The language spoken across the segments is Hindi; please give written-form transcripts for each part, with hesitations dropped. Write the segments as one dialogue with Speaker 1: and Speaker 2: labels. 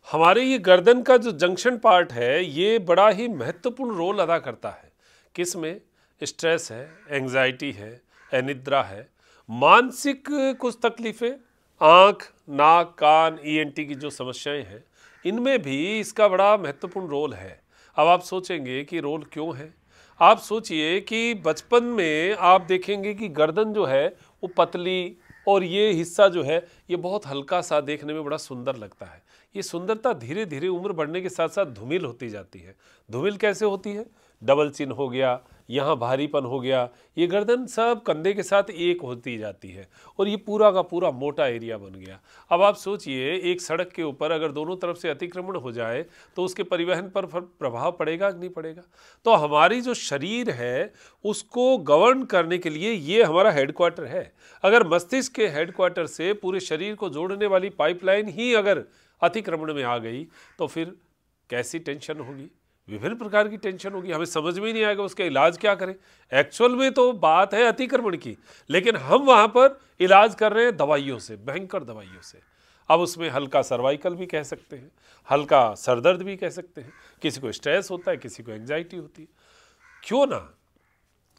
Speaker 1: हमारे ये गर्दन का जो जंक्शन पार्ट है ये बड़ा ही महत्वपूर्ण रोल अदा करता है। किस में? स्ट्रेस है, एंजाइटी है, अनिद्रा है, मानसिक कुछ तकलीफ़ें, आँख, नाक, कान, ईएनटी की जो समस्याएं हैं, इनमें भी इसका बड़ा महत्वपूर्ण रोल है। अब आप सोचेंगे कि रोल क्यों है? आप सोचिए कि बचपन में आप देखेंगे कि गर्दन जो है वो पतली और ये हिस्सा जो है ये बहुत हल्का सा देखने में बड़ा सुंदर लगता है। ये सुंदरता धीरे धीरे उम्र बढ़ने के साथ साथ धूमिल होती जाती है। धूमिल कैसे होती है? डबल चिन हो गया, यहाँ भारीपन हो गया, ये गर्दन सब कंधे के साथ एक होती जाती है और ये पूरा का पूरा मोटा एरिया बन गया। अब आप सोचिए एक सड़क के ऊपर अगर दोनों तरफ से अतिक्रमण हो जाए तो उसके परिवहन पर प्रभाव पड़ेगा कि नहीं पड़ेगा? तो हमारी जो शरीर है उसको गवर्न करने के लिए ये हमारा हेडक्वार्टर है। अगर मस्तिष्क के हेडक्वार्टर से पूरे शरीर को जोड़ने वाली पाइपलाइन ही अगर अतिक्रमण में आ गई तो फिर कैसी टेंशन होगी? विभिन्न प्रकार की टेंशन होगी, हमें समझ में ही नहीं आएगा उसका इलाज क्या करें। एक्चुअल में तो बात है अतिक्रमण की, लेकिन हम वहां पर इलाज कर रहे हैं दवाइयों से, भयंकर दवाइयों से। अब उसमें हल्का सर्वाइकल भी कह सकते हैं, हल्का सरदर्द भी कह सकते हैं, किसी को स्ट्रेस होता है, किसी को एंजाइटी होती है। क्यों ना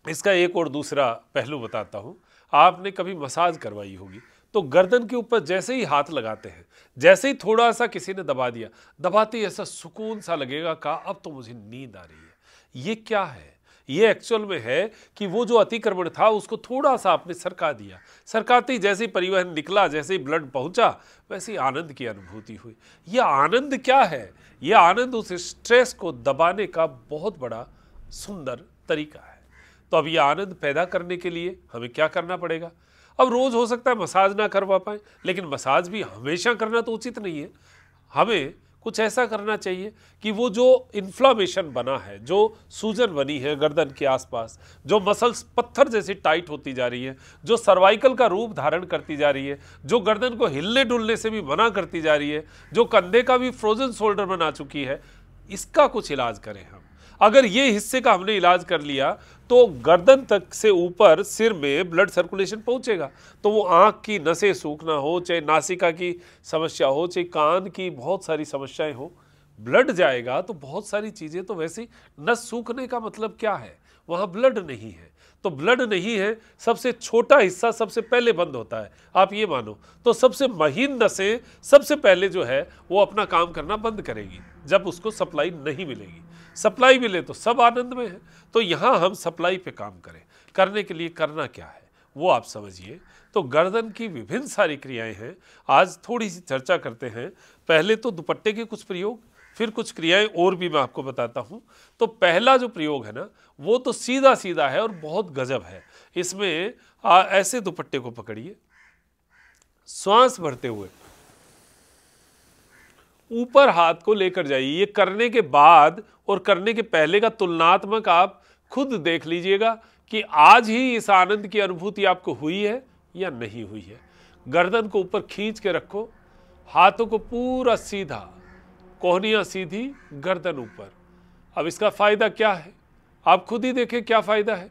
Speaker 1: इसका एक और दूसरा पहलू बताता हूं। आपने कभी मसाज करवाई होगी तो गर्दन के ऊपर जैसे ही हाथ लगाते हैं, जैसे ही थोड़ा सा किसी ने दबा दिया, दबाते ही ऐसा सुकून सा लगेगा का अब तो मुझे नींद आ रही है। ये क्या है? ये एक्चुअल में है कि वो जो अतिक्रमण था उसको थोड़ा सा आपने सरका दिया, सरकाते ही जैसे ही परिवहन निकला, जैसे ही ब्लड पहुंचा, वैसे ही आनंद की अनुभूति हुई। ये आनंद क्या है? ये आनंद उस स्ट्रेस को दबाने का बहुत बड़ा सुंदर तरीका है। तो अब ये आनंद पैदा करने के लिए हमें क्या करना पड़ेगा? अब रोज हो सकता है मसाज ना करवा पाए, लेकिन मसाज भी हमेशा करना तो उचित नहीं है। हमें कुछ ऐसा करना चाहिए कि वो जो इन्फ्लामेशन बना है, जो सूजन बनी है गर्दन के आसपास, जो मसल्स पत्थर जैसी टाइट होती जा रही है, जो सर्वाइकल का रूप धारण करती जा रही है, जो गर्दन को हिलने डुलने से भी मना करती जा रही है, जो कंधे का भी फ्रोजन शोल्डर बना चुकी है, इसका कुछ इलाज करें हम। अगर ये हिस्से का हमने इलाज कर लिया तो गर्दन तक से ऊपर सिर में ब्लड सर्कुलेशन पहुंचेगा, तो वो आंख की नसें सूखना हो, चाहे नासिका की समस्या हो, चाहे कान की बहुत सारी समस्याएं हो, ब्लड जाएगा तो बहुत सारी चीजें तो वैसे नस सूखने का मतलब क्या है? वहां ब्लड नहीं है। तो ब्लड नहीं है, सबसे छोटा हिस्सा सबसे पहले बंद होता है, आप ये मानो। तो सबसे महीन नसें सबसे पहले जो है वो अपना काम करना बंद करेगी जब उसको सप्लाई नहीं मिलेगी। सप्लाई मिले तो सब आनंद में है। तो यहाँ हम सप्लाई पे काम करें। करने के लिए करना क्या है वो आप समझिए। तो गर्दन की विभिन्न सारी क्रियाएं हैं, आज थोड़ी सी चर्चा करते हैं। पहले तो दुपट्टे के कुछ प्रयोग, फिर कुछ क्रियाएं और भी मैं आपको बताता हूं। तो पहला जो प्रयोग है ना वो तो सीधा सीधा है और बहुत गजब है। इसमें ऐसे दुपट्टे को पकड़िए, श्वास भरते हुए ऊपर हाथ को लेकर जाइए। ये करने के बाद और करने के पहले का तुलनात्मक आप खुद देख लीजिएगा कि आज ही इस आनंद की अनुभूति आपको हुई है या नहीं हुई है। गर्दन को ऊपर खींच के रखो, हाथों को पूरा सीधा, कोहनियां सीधी, गर्दन ऊपर। अब इसका फायदा क्या है आप खुद ही देखें क्या फायदा है।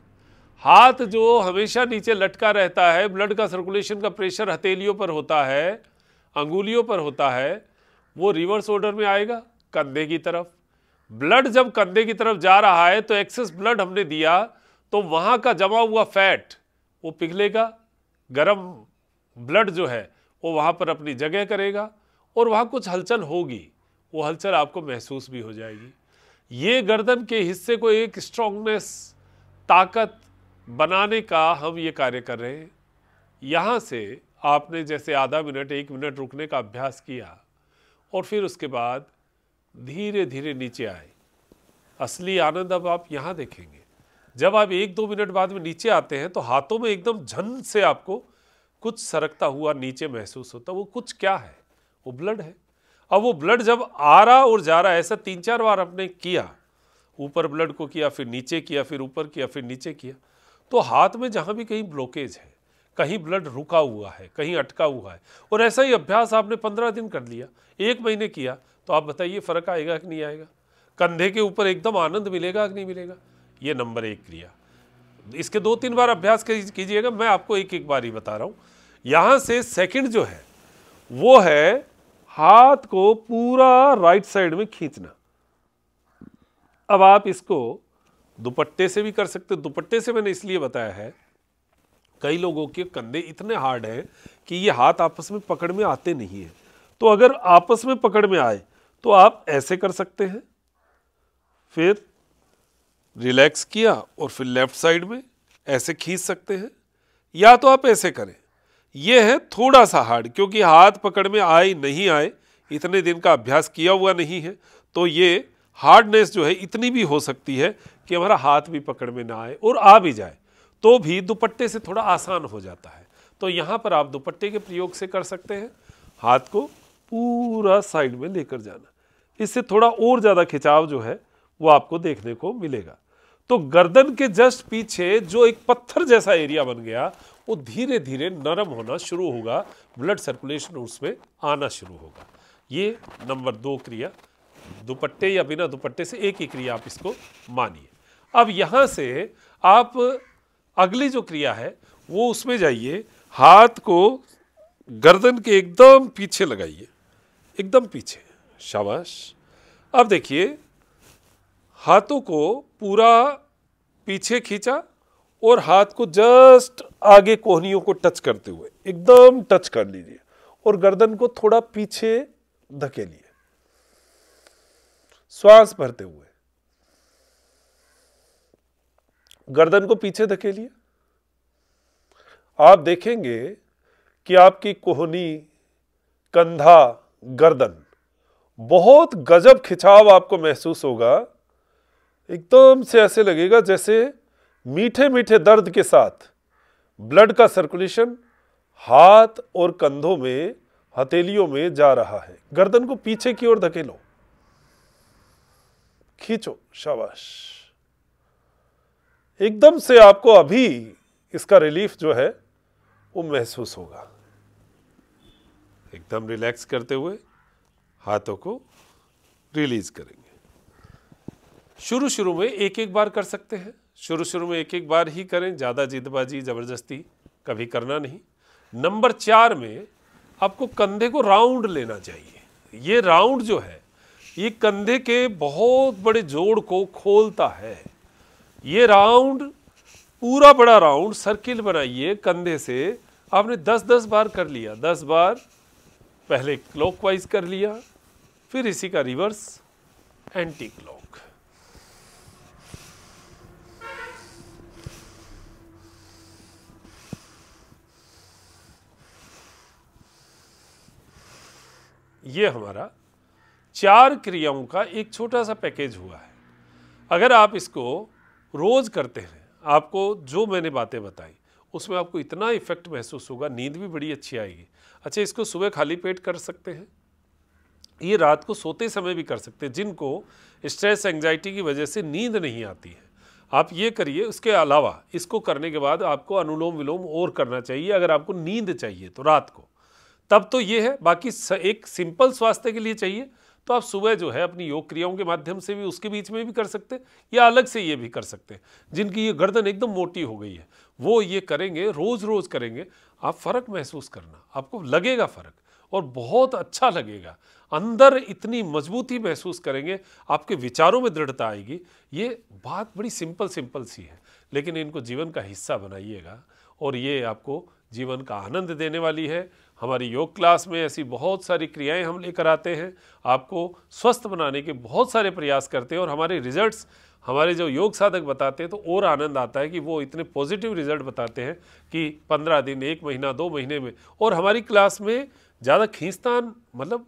Speaker 1: हाथ जो हमेशा नीचे लटका रहता है, ब्लड का सर्कुलेशन का प्रेशर हथेलियों पर होता है, अंगुलियों पर होता है, वो रिवर्स ऑर्डर में आएगा कंधे की तरफ। ब्लड जब कंधे की तरफ जा रहा है तो एक्सेस ब्लड हमने दिया तो वहां का जमा हुआ फैट वो पिघलेगा, गर्म ब्लड जो है वो वहां पर अपनी जगह करेगा और वहां कुछ हलचल होगी, वो हलचल आपको महसूस भी हो जाएगी। ये गर्दन के हिस्से को एक स्ट्रांगनेस, ताकत बनाने का हम ये कार्य कर रहे हैं। यहां से आपने जैसे आधा मिनट, 1 मिनट रुकने का अभ्यास किया और फिर उसके बाद धीरे धीरे नीचे आए। असली आनंद अब आप यहां देखेंगे। जब आप 1-2 मिनट बाद में नीचे आते हैं तो हाथों में एकदम झन से आपको कुछ सरकता हुआ नीचे महसूस होता है। वो कुछ क्या है? वो ब्लड है। अब वो ब्लड जब आ रहा और जा रहा है, ऐसा 3-4 बार आपने किया, ऊपर ब्लड को किया, फिर नीचे किया, फिर ऊपर किया, फिर नीचे किया, तो हाथ में जहां भी कहीं ब्लॉकेज है, कहीं ब्लड रुका हुआ है, कहीं अटका हुआ है, और ऐसा ही अभ्यास आपने 15 दिन कर लिया, 1 महीने किया, तो आप बताइए फर्क आएगा कि नहीं आएगा? कंधे के ऊपर एकदम आनंद मिलेगा कि नहीं मिलेगा? ये नंबर 1 क्रिया। इसके 2-3 बार अभ्यास कीजिएगा, मैं आपको एक एक बार ही बता रहा हूं। यहां से सेकंड जो है वो है हाथ को पूरा राइट साइड में खींचना। अब आप इसको दुपट्टे से भी कर सकते हो। दुपट्टे से मैंने इसलिए बताया है, कई लोगों के कंधे इतने हार्ड हैं कि ये हाथ आपस में पकड़ में आते नहीं है। तो अगर आपस में पकड़ में आए तो आप ऐसे कर सकते हैं, फिर रिलैक्स किया और फिर लेफ्ट साइड में ऐसे खींच सकते हैं, या तो आप ऐसे करें। ये है थोड़ा सा हार्ड, क्योंकि हाथ पकड़ में आए नहीं आए, इतने दिन का अभ्यास किया हुआ नहीं है, तो ये हार्डनेस जो है इतनी भी हो सकती है कि हमारा हाथ भी पकड़ में ना आए, और आ भी जाए तो भी दुपट्टे से थोड़ा आसान हो जाता है। तो यहाँ पर आप दुपट्टे के प्रयोग से कर सकते हैं। हाथ को पूरा साइड में लेकर जाना, इससे थोड़ा और ज़्यादा खिंचाव जो है वो आपको देखने को मिलेगा। तो गर्दन के जस्ट पीछे जो एक पत्थर जैसा एरिया बन गया, वो धीरे धीरे नरम होना शुरू होगा, ब्लड सर्कुलेशन उसमें आना शुरू होगा। ये नंबर 2 क्रिया, दुपट्टे या बिना दुपट्टे से एक ही क्रिया आप इसको मानिए। अब यहाँ से आप अगली जो क्रिया है वो उसमें जाइए, हाथ को गर्दन के एकदम पीछे लगाइए, एकदम पीछे, शाबाश। अब देखिए, हाथों को पूरा पीछे खींचा और हाथ को जस्ट आगे कोहनियों को टच करते हुए एकदम टच कर लीजिए, और गर्दन को थोड़ा पीछे धकेलिए, श्वास भरते हुए गर्दन को पीछे धकेलिए। आप देखेंगे कि आपकी कोहनी, कंधा, गर्दन बहुत गजब खिंचाव आपको महसूस होगा। एकदम से ऐसे लगेगा जैसे मीठे मीठे दर्द के साथ ब्लड का सर्कुलेशन हाथ और कंधों में, हथेलियों में जा रहा है। गर्दन को पीछे की ओर धकेलो, खींचो, शाबाश। एकदम से आपको अभी इसका रिलीफ जो है वो महसूस होगा। एकदम रिलैक्स करते हुए हाथों को रिलीज करेंगे। शुरू शुरू में एक एक बार कर सकते हैं, शुरू में एक एक बार ही करें, ज़्यादा जिदबाजी जबरदस्ती कभी करना नहीं। नंबर 4 में आपको कंधे को राउंड लेना चाहिए। ये राउंड जो है ये कंधे के बहुत बड़े जोड़ को खोलता है। ये राउंड, पूरा बड़ा राउंड सर्किल बनाइए कंधे से। आपने 10-10 बार कर लिया, 10 बार पहले क्लॉकवाइज कर लिया, फिर इसी का रिवर्स एंटी क्लॉक। ये हमारा 4 क्रियाओं का एक छोटा सा पैकेज हुआ है। अगर आप इसको रोज करते हैं, आपको जो मैंने बातें बताई उसमें आपको इतना इफेक्ट महसूस होगा, नींद भी बड़ी अच्छी आएगी। अच्छा, इसको सुबह खाली पेट कर सकते हैं, ये रात को सोते समय भी कर सकते हैं। जिनको स्ट्रेस एंजाइटी की वजह से नींद नहीं आती है, आप ये करिए। उसके अलावा इसको करने के बाद आपको अनुलोम विलोम और करना चाहिए अगर आपको नींद चाहिए तो रात को, तब तो ये है। बाकी एक सिंपल स्वास्थ्य के लिए चाहिए तो आप सुबह जो है अपनी योग क्रियाओं के माध्यम से भी उसके बीच में भी कर सकते हैं, या अलग से ये भी कर सकते हैं। जिनकी ये गर्दन एकदम मोटी हो गई है वो ये करेंगे, रोज रोज करेंगे, आप फर्क महसूस करना, आपको लगेगा फर्क और बहुत अच्छा लगेगा। अंदर इतनी मजबूती महसूस करेंगे, आपके विचारों में दृढ़ता आएगी। ये बात बड़ी सिंपल सी है, लेकिन इनको जीवन का हिस्सा बनाइएगा और ये आपको जीवन का आनंद देने वाली है। हमारी योग क्लास में ऐसी बहुत सारी क्रियाएं हम लेकर आते हैं, आपको स्वस्थ बनाने के बहुत सारे प्रयास करते हैं, और हमारे रिजल्ट्स हमारे जो योग साधक बताते हैं तो और आनंद आता है कि वो इतने पॉजिटिव रिजल्ट बताते हैं कि 15 दिन, 1 महीना, 2 महीने में। और हमारी क्लास में ज़्यादा खींचतान, मतलब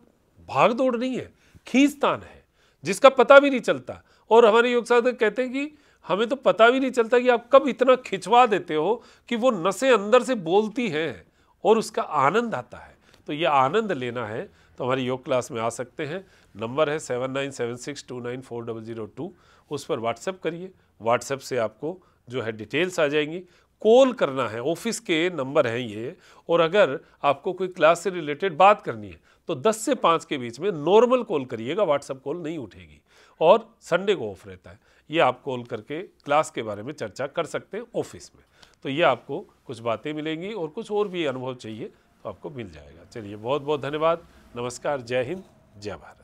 Speaker 1: भाग दौड़ नहीं है, खींचतान है जिसका पता भी नहीं चलता। और हमारे योग साधक कहते हैं कि हमें तो पता भी नहीं चलता कि आप कब इतना खिंचवा देते हो कि वो नसें अंदर से बोलती हैं और उसका आनंद आता है। तो ये आनंद लेना है तो हमारी योग क्लास में आ सकते हैं। नंबर है 7976294002, उस पर व्हाट्सएप करिए। व्हाट्सएप से आपको जो है डिटेल्स आ जाएंगी। कॉल करना है, ऑफिस के नंबर हैं ये। और अगर आपको कोई क्लास से रिलेटेड बात करनी है तो 10 से 5 के बीच में नॉर्मल कॉल करिएगा, व्हाट्सएप कॉल नहीं उठेगी। और संडे को ऑफ रहता है, ये आप कॉल करके क्लास के बारे में चर्चा कर सकते हैं ऑफिस में। तो ये आपको कुछ बातें मिलेंगी और कुछ और भी अनुभव चाहिए तो आपको मिल जाएगा। चलिए, बहुत बहुत धन्यवाद। नमस्कार, जय हिंद, जय भारत।